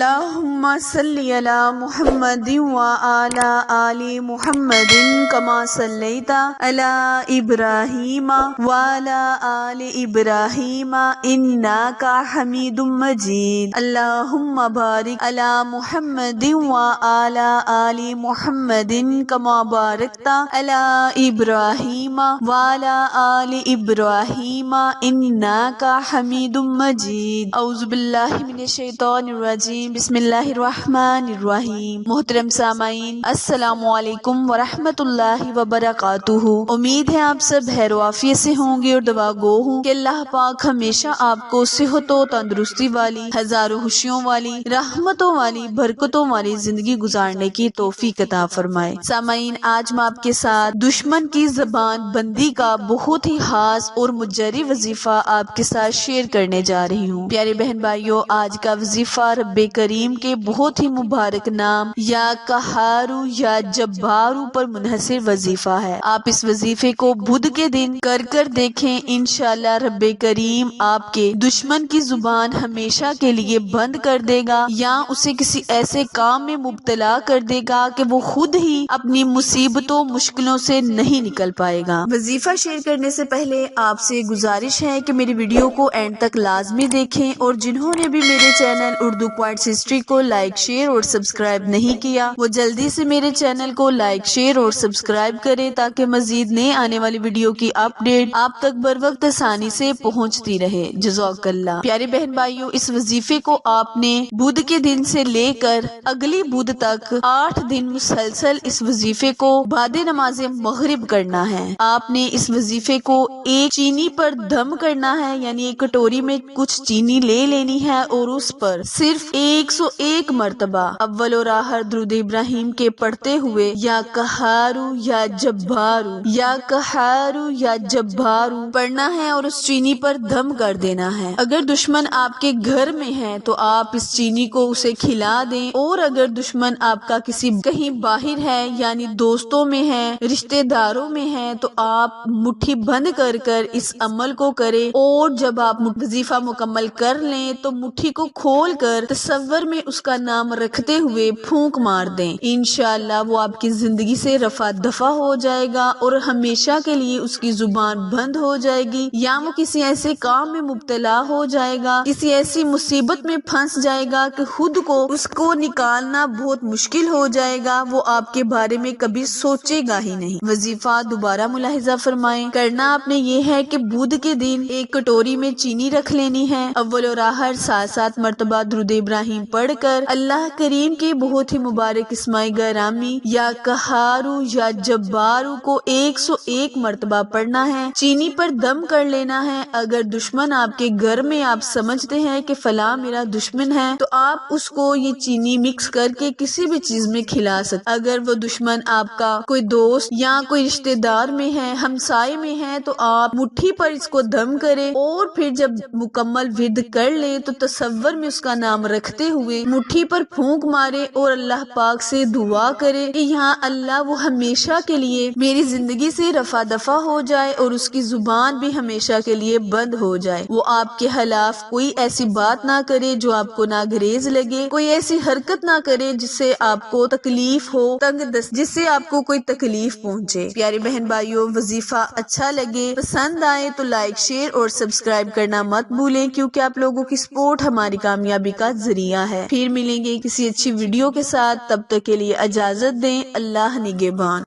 اللہم صلی علی محمد وعلی آل محمد کما صلیت علی ابراہیم وعلی آل ابراہیم انک حمید مجید۔ اللہم بارک علی محمد وعلی آل محمد کما بارکت علی ابراہیم وعلی آل ابراہیم انک حمید مجید۔ اعوذ باللہ من الشیطان الرجیم، بسم اللہ الرحمن الرحیم۔ محترم سامعین، السلام علیکم ورحمۃ اللہ وبرکاتہ۔ امید ہے آپ سب خیر و عافیت سے ہوں گے اور دعا گو ہوں کہ اللہ پاک ہمیشہ آپ کو صحت و تندرستی والی، ہزاروں خوشیوں والی، رحمتوں والی، برکتوں والی زندگی گزارنے کی توفیق عطا فرمائے۔ سامعین، آج میں آپ کے ساتھ دشمن کی زبان بندی کا بہت ہی خاص اور مجری وظیفہ آپ کے ساتھ شیئر کرنے جا رہی ہوں۔ پیارے بہن بھائیوں، آج کا وظیفہ رب کریم کے بہت ہی مبارک نام یا قہارو یا جبارو پر منحصر وظیفہ ہے۔ آپ اس وظیفے کو بدھ کے دن کر دیکھیں، انشاءاللہ رب کریم آپ کے دشمن کی زبان ہمیشہ کے لیے بند کر دے گا یا اسے کسی ایسے کام میں مبتلا کر دے گا کہ وہ خود ہی اپنی مصیبتوں مشکلوں سے نہیں نکل پائے گا۔ وظیفہ شیئر کرنے سے پہلے آپ سے گزارش ہے کہ میری ویڈیو کو اینڈ تک لازمی دیکھیں، اور جنہوں نے بھی میرے چینل اردو کوائٹس ہسٹری کو لائک، شیئر اور سبسکرائب نہیں کیا، وہ جلدی سے میرے چینل کو لائک، شیئر اور سبسکرائب کریں تاکہ مزید نئے آنے والی ویڈیو کی اپڈیٹ آپ تک بر وقت آسانی سے پہنچتی رہے۔ جزاک اللہ۔ پیارے بہن بھائیوں، اس وظیفے کو آپ نے بدھ کے دن سے لے کر اگلی بدھ تک 8 دن مسلسل اس وظیفے کو بعد نماز مغرب کرنا ہے۔ آپ نے اس وظیفے کو ایک چینی پر دم کرنا ہے، یعنی ایک کٹوری میں کچھ چینی لے لینی ہے اور اس پر صرف 101 مرتبہ اول اور آخر درود ابراہیم کے پڑھتے ہوئے یا قہارو یا جبارو یا قہارو یا جبارو پڑھنا ہے اور اس چینی پر دم کر دینا ہے۔ اگر دشمن آپ کے گھر میں ہے تو آپ اس چینی کو اسے کھلا دیں، اور اگر دشمن آپ کا کہیں باہر ہے یعنی دوستوں میں ہے، رشتہ داروں میں ہے، تو آپ مٹھی بند کر اس عمل کو کریں، اور جب آپ وظیفہ مکمل کر لیں تو مٹھی کو کھول کر تصور میں اس کا نام رکھتے ہوئے پھونک مار دیں۔ انشاءاللہ وہ آپ کی زندگی سے رفع دفع ہو جائے گا اور ہمیشہ کے لیے اس کی زبان بند ہو جائے گی، یا وہ کسی ایسے کام میں مبتلا ہو جائے گا، کسی ایسی مصیبت میں پھنس جائے گا کہ خود کو اس کو نکالنا بہت مشکل ہو جائے گا، وہ آپ کے بارے میں کبھی سوچے گا ہی نہیں۔ وظیفہ دوبارہ ملاحظہ فرمائیں، کرنا آپ نے یہ ہے کہ بدھ کے دن ایک کٹوری میں چینی رکھ لینی ہے، اول اور آخر 7 مرتبہ درود ابراہیم پڑھ کر اللہ کریم کے بہت ہی مبارک اسماء گرامی یا قہارو یا جبارو کو 101 مرتبہ پڑھنا ہے، چینی پر دم کر لینا ہے۔ اگر دشمن آپ کے گھر میں آپ سمجھتے ہیں کہ فلاں میرا دشمن ہے، تو آپ اس کو یہ چینی مکس کر کے کسی بھی چیز میں کھلا سکتے۔ اگر وہ دشمن آپ کا کوئی دوست یا کوئی رشتہ دار میں ہے، ہمسائے میں ہے، تو آپ مٹھی پر اس کو دم کریں، اور پھر جب مکمل ورد کر لیں تو تصور میں اس کا نام رکھتے ہوئے مٹھی پر پھونک مارے اور اللہ پاک سے دعا کرے کہ یہاں اللہ وہ ہمیشہ کے لیے میری زندگی سے رفع دفع ہو جائے اور اس کی زبان بھی ہمیشہ کے لیے بند ہو جائے، وہ آپ کے خلاف کوئی ایسی بات نہ کرے جو آپ کو ناگزیر لگے، کوئی ایسی حرکت نہ کرے جس سے آپ کو تکلیف ہو، جس سے آپ کو کوئی تکلیف پہنچے۔ پیارے بہن بھائیوں، وظیفہ اچھا لگے، پسند آئے تو لائک، شیئر اور سبسکرائب کرنا مت بھولیں، کیونکہ آپ لوگوں کی سپورٹ ہماری کامیابی کا ذریعہ ہے۔ پھر ملیں گے کسی اچھی ویڈیو کے ساتھ، تب تک کے لیے اجازت دیں۔ اللہ نگہبان۔